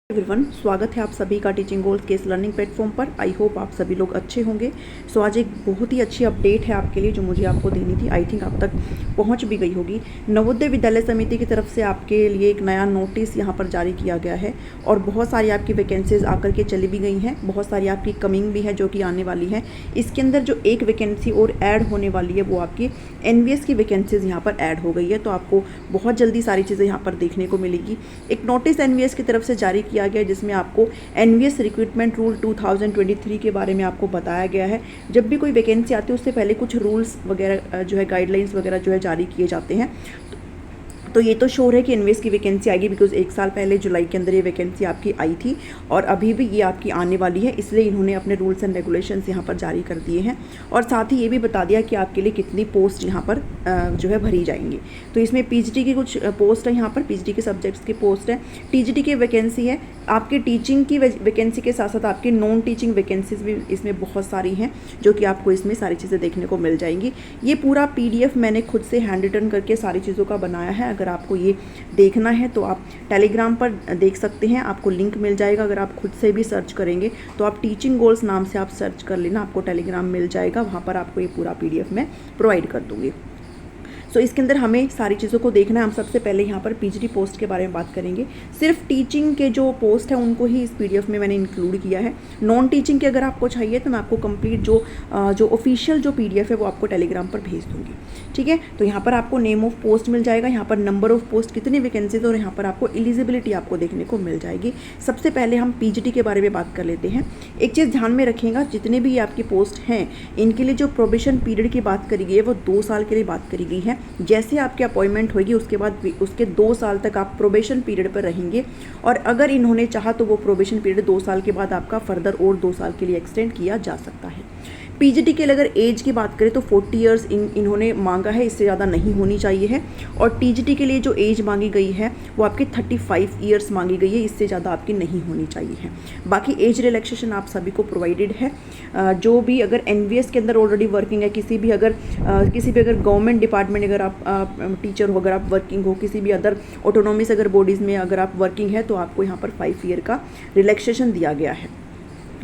Everyone, स्वागत है आप सभी का टीचिंग गोल्स के इस लर्निंग प्लेटफॉर्म पर। आई होप आप सभी लोग अच्छे होंगे। सो आज एक बहुत ही अच्छी अपडेट है आपके लिए जो मुझे आपको देनी थी। आई थिंक आप तक पहुंच भी गई होगी। नवोदय विद्यालय समिति की तरफ से आपके लिए एक नया नोटिस यहां पर जारी किया गया है और बहुत सारी आपकी वैकेंसीज आकर के चली भी गई हैं। बहुत सारी आपकी कमिंग भी है जो कि आने वाली है। इसके अंदर जो एक वैकेंसी और ऐड होने वाली है वो आपकी NVS की वैकेंसीज यहाँ पर ऐड हो गई है। तो आपको बहुत जल्दी सारी चीज़ें यहाँ पर देखने को मिलेगी। एक नोटिस NVS की तरफ से जारी किया गया जिसमें आपको NVS रिक्रूटमेंट रूल 2023 के बारे में आपको बताया गया है। जब भी कोई वैकेंसी आती है उससे पहले कुछ रूल्स वगैरह जो है गाइडलाइंस वगैरह जो है जारी किए जाते हैं। तो ये तो श्योर है कि NVS की वैकेंसी आएगी बिकॉज एक साल पहले जुलाई के अंदर ये वैकेंसी आपकी आई थी और अभी भी ये आपकी आने वाली है। इसलिए इन्होंने अपने रूल्स एंड रेगुलेशंस यहाँ पर जारी कर दिए हैं और साथ ही ये भी बता दिया कि आपके लिए कितनी पोस्ट यहाँ पर जो है भरी जाएंगी। तो इसमें PGT की कुछ पोस्ट है, यहाँ पर PGT के सब्जेक्ट्स की पोस्ट है, TGT की वैकेंसी है, आपके टीचिंग की वैकेंसी के साथ साथ आपकी नॉन टीचिंग वैकेंसीज भी इसमें बहुत सारी हैं जो कि आपको इसमें सारी चीज़ें देखने को मिल जाएंगी। ये पूरा PDF मैंने खुद से हैंड रिटन करके सारी चीज़ों का बनाया है। अगर आपको ये देखना है तो आप टेलीग्राम पर देख सकते हैं, आपको लिंक मिल जाएगा। अगर आप खुद से भी सर्च करेंगे तो आप टीचिंग गोल्स नाम से आप सर्च कर लेना, आपको टेलीग्राम मिल जाएगा। वहाँ पर आपको ये पूरा PDF मैं प्रोवाइड कर दूँगी। सो इसके अंदर हमें सारी चीज़ों को देखना है। हम सबसे पहले यहाँ पर PGT पोस्ट के बारे में बात करेंगे। सिर्फ टीचिंग के जो पोस्ट है उनको ही इस PDF में मैंने इंक्लूड किया है। नॉन टीचिंग के अगर आपको चाहिए तो मैं आपको कंप्लीट जो ऑफिशियल जो PDF है वो आपको टेलीग्राम पर भेज दूँगी, ठीक है। तो यहाँ पर आपको नेम ऑफ पोस्ट मिल जाएगा, यहाँ पर नंबर ऑफ पोस्ट कितनी वैकेंसीज और यहाँ पर आपको एलिजिबिलिटी आपको देखने को मिल जाएगी। सबसे पहले हम PGT के बारे में बात कर लेते हैं। एक चीज़ ध्यान में रखिएगा, जितने भी आपकी पोस्ट हैं इनके लिए जो प्रोबेशन पीरियड की बात करी गई है वो 2 साल के लिए बात करी गई है। जैसे आपकी अपॉइंटमेंट होगी उसके बाद उसके 2 साल तक आप प्रोबेशन पीरियड पर रहेंगे और अगर इन्होंने चाहा तो वो प्रोबेशन पीरियड 2 साल के बाद आपका फर्दर और 2 साल के लिए एक्सटेंड किया जा सकता है। PGT के लिए अगर एज की बात करें तो 40 ईयर्स इन्होंने मांगा है, इससे ज़्यादा नहीं होनी चाहिए है। और TGT के लिए जो एज मांगी गई है वो आपकी 35 ईयर्स मांगी गई है, इससे ज़्यादा आपकी नहीं होनी चाहिए है। बाकी एज रिलैक्सेशन आप सभी को प्रोवाइडेड है। जो भी अगर NVS के अंदर ऑलरेडी वर्किंग है, किसी भी अगर गवर्नमेंट डिपार्टमेंट अगर आप टीचर हो, अगर आप वर्किंग हो, किसी भी अदर ऑटोनॉमस अगर बॉडीज़ में अगर आप वर्किंग है तो आपको यहाँ पर 5 ईयर का रिलैक्सेशन दिया गया है।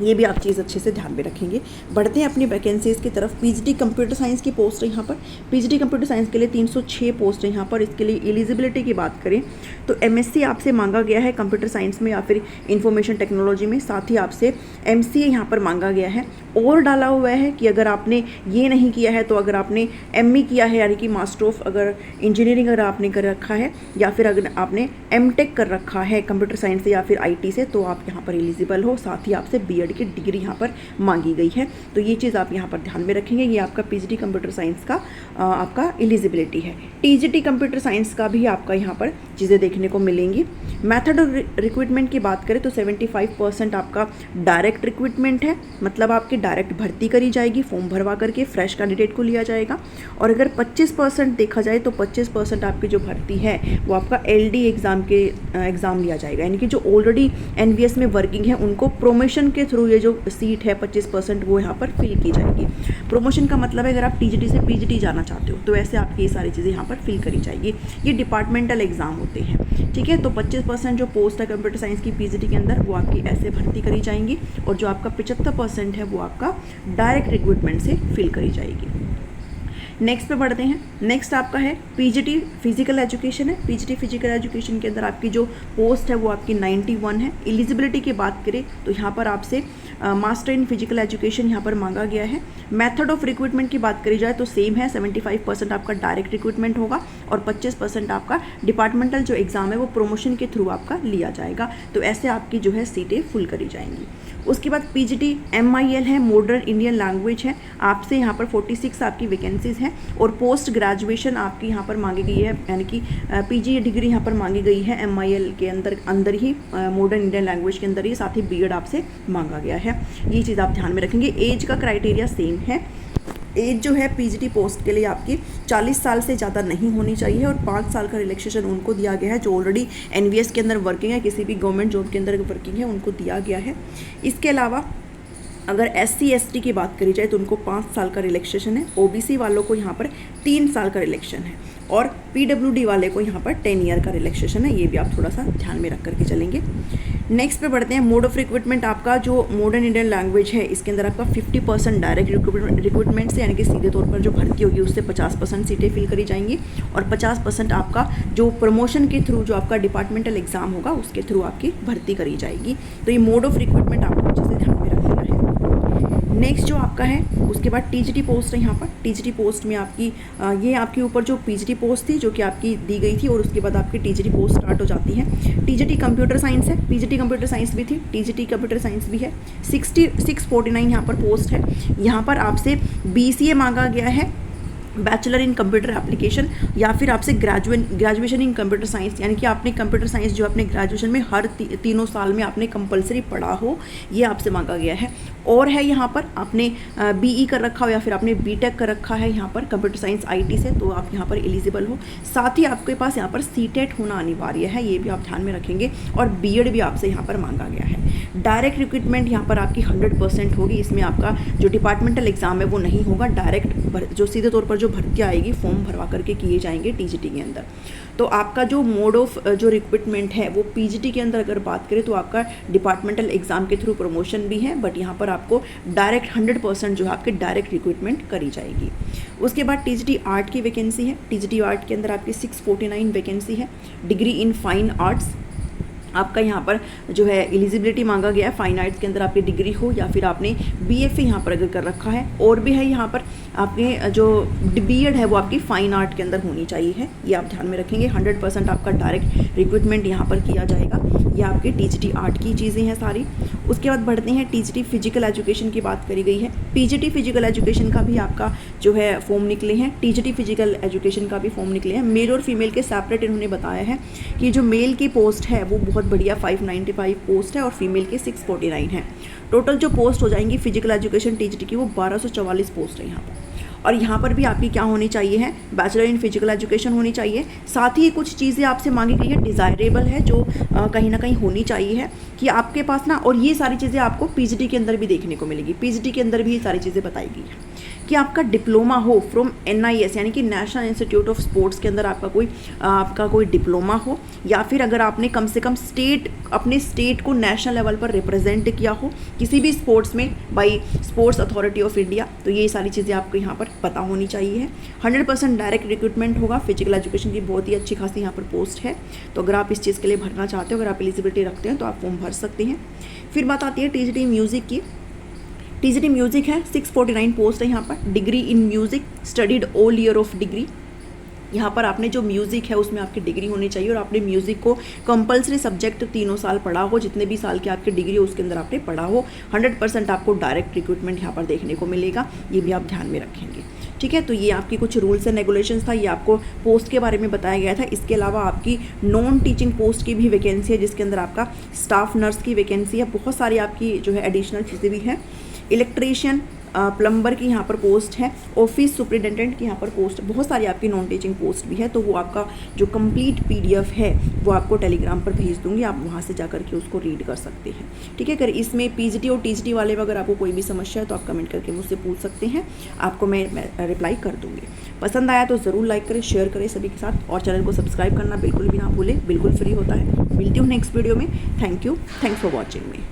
ये भी आप चीज़ अच्छे से ध्यान में रखेंगे। बढ़ते हैं अपनी वैकेंसीज़ की तरफ। PGT कंप्यूटर साइंस की पोस्ट है यहाँ पर। PGT कंप्यूटर साइंस के लिए 306 पोस्ट है यहाँ पर। इसके लिए एलिजिबिलिटी की बात करें तो MSc आपसे मांगा गया है कंप्यूटर साइंस में या फिर इंफॉर्मेशन टेक्नोलॉजी में, साथ ही आपसे MCA यहाँ पर मांगा गया है। और डाला हुआ है कि अगर आपने ये नहीं किया है तो अगर आपने ME किया है यानी कि मास्टर ऑफ अगर इंजीनियरिंग अगर आपने कर रखा है या फिर अगर आपने MTech कर रखा है कंप्यूटर साइंस से या फिर IT से तो आप यहाँ पर एलिजिबल हो। साथ ही आपसे BEd की डिग्री यहाँ पर मांगी गई है। तो ये चीज़ आप यहाँ पर ध्यान में रखेंगे। ये आपका PGT कंप्यूटर साइंस का आपका एलिजिबिलिटी है। TGT कंप्यूटर साइंस का भी आपका यहाँ पर चीज़ें देखने को मिलेंगी। मेथड ऑफ रिक्रूटमेंट की बात करें तो 75% आपका डायरेक्ट रिक्रूटमेंट है, मतलब आपकी डायरेक्ट भर्ती करी जाएगी, फॉर्म भरवा करके फ्रेश कैंडिडेट को लिया जाएगा। और अगर 25% देखा जाए तो 25% आपकी जो भर्ती है वो आपका LD एग्ज़ाम लिया जाएगा, यानी कि जो ऑलरेडी NVS में वर्किंग है उनको प्रोमोशन के थ्रू ये जो सीट है 25% वो यहाँ पर फिल की जाएगी। प्रोमोशन का मतलब है अगर आप TGT से PGT जाना चाहते हो तो ऐसे आपकी ये सारी चीज़ें यहाँ पर फिल करी जाएगी। ये डिपार्टमेंटल एग्ज़ाम होते हैं, ठीक है। तो 25% जो पोस्ट है कंप्यूटर साइंस की PGT के अंदर वो आपकी ऐसे भर्ती करी जाएंगी और जो आपका 75% है वो आपका डायरेक्ट रिक्रूटमेंट से फिल करी जाएगी। नेक्स्ट पे बढ़ते हैं। नेक्स्ट आपका है PGT फिजिकल एजुकेशन है। PGT फिजिकल एजुकेशन के अंदर आपकी जो पोस्ट है वो आपकी 91 है। एलिजिबिलिटी की बात करें तो यहाँ पर आपसे मास्टर इन फिजिकल एजुकेशन यहाँ पर मांगा गया है। मेथड ऑफ रिक्रूटमेंट की बात करी जाए तो सेम है, 75% आपका डायरेक्ट रिक्रूटमेंट होगा और 25% आपका डिपार्टमेंटल जो एग्ज़ाम है वो प्रमोशन के थ्रू आपका लिया जाएगा। तो ऐसे आपकी जो है सीटें फुल करी जाएंगी। उसके बाद PGT MIL है, मॉडर्न इंडियन लैंग्वेज है। आपसे यहाँ पर 46 आपकी वैकेंसीज़ हैं और पोस्ट ग्रेजुएशन आपकी यहाँ पर मांगी गई है, यानी कि PG डिग्री यहाँ पर मांगी गई है MIL के अंदर ही मॉडर्न इंडियन लैंग्वेज के अंदर ही, साथ ही BEd आपसे मांगा गया है। ये चीज़ आप ध्यान में रखेंगे। एज का क्राइटेरिया सेम है। एज जो है PGT पोस्ट के लिए आपकी 40 साल से ज़्यादा नहीं होनी चाहिए और 5 साल का रिलैक्सेशन उनको दिया गया है जो ऑलरेडी NVS के अंदर वर्किंग है, किसी भी गवर्नमेंट जॉब के अंदर वर्किंग है उनको दिया गया है। इसके अलावा अगर SC/ST की बात करी जाए तो उनको 5 साल का रिलैक्सेशन है, OBC वालों को यहाँ पर 3 साल का रिलैक्सेशन है और PWD वाले को यहाँ पर 10 ईयर का रिलैक्सेशन है। ये भी आप थोड़ा सा ध्यान में रख करके चलेंगे। नेक्स्ट पे बढ़ते हैं। मोड ऑफ रिक्रूटमेंट आपका जो मॉडर्न इंडियन लैंग्वेज है इसके अंदर आपका 50% डायरेक्ट रिक्रूटमेंट से यानी कि सीधे तौर पर जो भर्ती होगी उससे 50% सीटें फिल करी जाएंगी और 50% आपका जो प्रमोशन के थ्रू जो आपका डिपार्टमेंटल एग्जाम होगा उसके थ्रू आपकी भर्ती करी जाएगी। तो ये मोड ऑफ रिक्रूटमेंट आपको अच्छे से ध्यान में रखना है। नेक्स्ट जो आपका है उसके बाद TGT पोस्ट है। यहाँ पर TGT पोस्ट में आपकी ये आपके ऊपर जो PGT पोस्ट थी जो कि आपकी दी गई थी और उसके बाद आपकी TGT पोस्ट स्टार्ट हो जाती है। TGT कंप्यूटर साइंस है, PGT कंप्यूटर साइंस भी थी, TGT कंप्यूटर साइंस भी है। 649 यहाँ पर पोस्ट है। यहाँ पर आपसे BCA मांगा गया है, बैचलर इन कंप्यूटर एप्लीकेशन, या फिर आपसे ग्रेजुएशन इन कंप्यूटर साइंस, यानी कि आपने कंप्यूटर साइंस जो अपने ग्रेजुएशन में हर तीनों साल में आपने कंपलसरी पढ़ा हो, ये आपसे मांगा गया है। और है यहाँ पर आपने BE कर रखा हो या फिर आपने BTech कर रखा है यहाँ पर कंप्यूटर साइंस IT से, तो आप यहाँ पर एलिजिबल हो। साथ ही आपके पास यहाँ पर CTET होना अनिवार्य है, ये भी आप ध्यान में रखेंगे। और BEd भी आपसे यहाँ पर मांगा गया है। डायरेक्ट रिक्रूटमेंट यहाँ पर आपकी 100% होगी। इसमें आपका जो डिपार्टमेंटल एग्जाम है वो नहीं होगा, डायरेक्ट जो सीधे तौर पर जो भर्ती आएगी फॉर्म भरवा करके किए जाएंगे TGT के अंदर। तो आपका जो मोड ऑफ जो रिक्रूटमेंट है वो PGT के अंदर अगर बात करें तो आपका डिपार्टमेंटल एग्जाम के थ्रू प्रमोशन भी है, बट यहाँ पर आपको डायरेक्ट 100% जो है आपकी डायरेक्ट रिक्रूटमेंट करी जाएगी। उसके बाद TGT आर्ट की वैकेंसी है। TGT आर्ट के अंदर आपकी 649 वैकेंसी है। डिग्री इन फाइन आर्ट्स आपका यहाँ पर जो है एलिजिबिलिटी मांगा गया है। फाइन आर्ट्स के अंदर आपकी डिग्री हो या फिर आपने BFA यहाँ पर अगर कर रखा है, और भी है यहाँ पर आपने जो BEd है वो आपकी फाइन आर्ट के अंदर होनी चाहिए है, ये आप ध्यान में रखेंगे। 100% आपका डायरेक्ट रिक्रूटमेंट यहाँ पर किया जाएगा। ये आपके TGT आर्ट की चीज़ें हैं सारी। उसके बाद बढ़ते हैं TGT फिजिकल एजुकेशन की बात करी गई है। PGT फिजिकल एजुकेशन का भी आपका जो है फॉर्म निकले हैं, TGT फिजिकल एजुकेशन का भी फॉर्म निकले हैं। मेल और फीमेल के सेपरेट इन्होंने बताया है कि जो मेल की पोस्ट है वो बहुत बढ़िया 595 पोस्ट है और फीमेल की 649 है। टोटल जो पोस्ट हो जाएंगी फिजिकल एजुकेशन TGT की वो 1244 पोस्ट है यहाँ पर। और यहाँ पर भी आपकी क्या होनी चाहिए है, बैचलर इन फिजिकल एजुकेशन होनी चाहिए। साथ ही कुछ चीज़ें आपसे मांगी गई है, डिज़ायरेबल है जो कहीं ना कहीं होनी चाहिए है कि आपके पास ना, और ये सारी चीज़ें आपको PGT के अंदर भी देखने को मिलेगी। PGT के अंदर भी ये सारी चीज़ें बताई गई है कि आपका डिप्लोमा हो फ्रॉम NIS यानी कि नेशनल इंस्टीट्यूट ऑफ स्पोर्ट्स के अंदर आपका कोई डिप्लोमा हो, या फिर अगर आपने कम से कम अपने स्टेट को नेशनल लेवल पर रिप्रेजेंट किया हो किसी भी स्पोर्ट्स में by sports authority of India, तो ये सारी चीज़ें आपको यहाँ पर पता होनी चाहिए। 100% डायरेक्ट रिक्रूटमेंट होगा। फिजिकल एजुकेशन की बहुत ही अच्छी खासी यहाँ पर पोस्ट है, तो अगर आप इस चीज़ के लिए भरना चाहते हो, अगर आप एलिजिबिलिटी रखते हैं तो आप फॉर्म भर सकते हैं। फिर बात आती है TGT म्यूज़िक की। TGT म्यूज़िक है, 649 पोस्ट है यहाँ पर। Degree in music, studied all year of degree. यहाँ पर आपने जो म्यूज़िक है उसमें आपकी डिग्री होनी चाहिए और आपने म्यूज़िक को कंपलसरी सब्जेक्ट तीनों साल पढ़ा हो, जितने भी साल की आपकी डिग्री हो उसके अंदर आपने पढ़ा हो। 100% आपको डायरेक्ट रिक्रूटमेंट यहाँ पर देखने को मिलेगा, ये भी आप ध्यान में रखेंगे। ठीक है, तो ये आपकी कुछ रूल्स एंड रेगुलेशंस था, ये आपको पोस्ट के बारे में बताया गया था। इसके अलावा आपकी नॉन टीचिंग पोस्ट की भी वैकेंसी है, जिसके अंदर आपका स्टाफ नर्स की वैकेंसी है। बहुत सारी आपकी जो है एडिशनल चीज़ें भी हैं। इलेक्ट्रीशियन, प्लम्बर की यहाँ पर पोस्ट है। ऑफिस सुपरिटेंडेंट की यहाँ पर पोस्ट, बहुत सारी आपकी नॉन टीचिंग पोस्ट भी है। तो वो आपका जो कंप्लीट PDF है वो आपको टेलीग्राम पर भेज दूँगी, आप वहाँ से जा कर के उसको रीड कर सकते हैं। ठीक है, अगर इसमें PGT और TGT वाले में अगर आपको कोई भी समस्या है तो आप कमेंट करके मुझसे पूछ सकते हैं, आपको मैं रिप्लाई कर दूँगी। पसंद आया तो ज़रूर लाइक करें, शेयर करें सभी के साथ, और चैनल को सब्सक्राइब करना बिल्कुल भी ना भूलें, बिल्कुल फ्री होता है। मिलती हूँ नेक्स्ट वीडियो में। Thank you, thanks for watching me.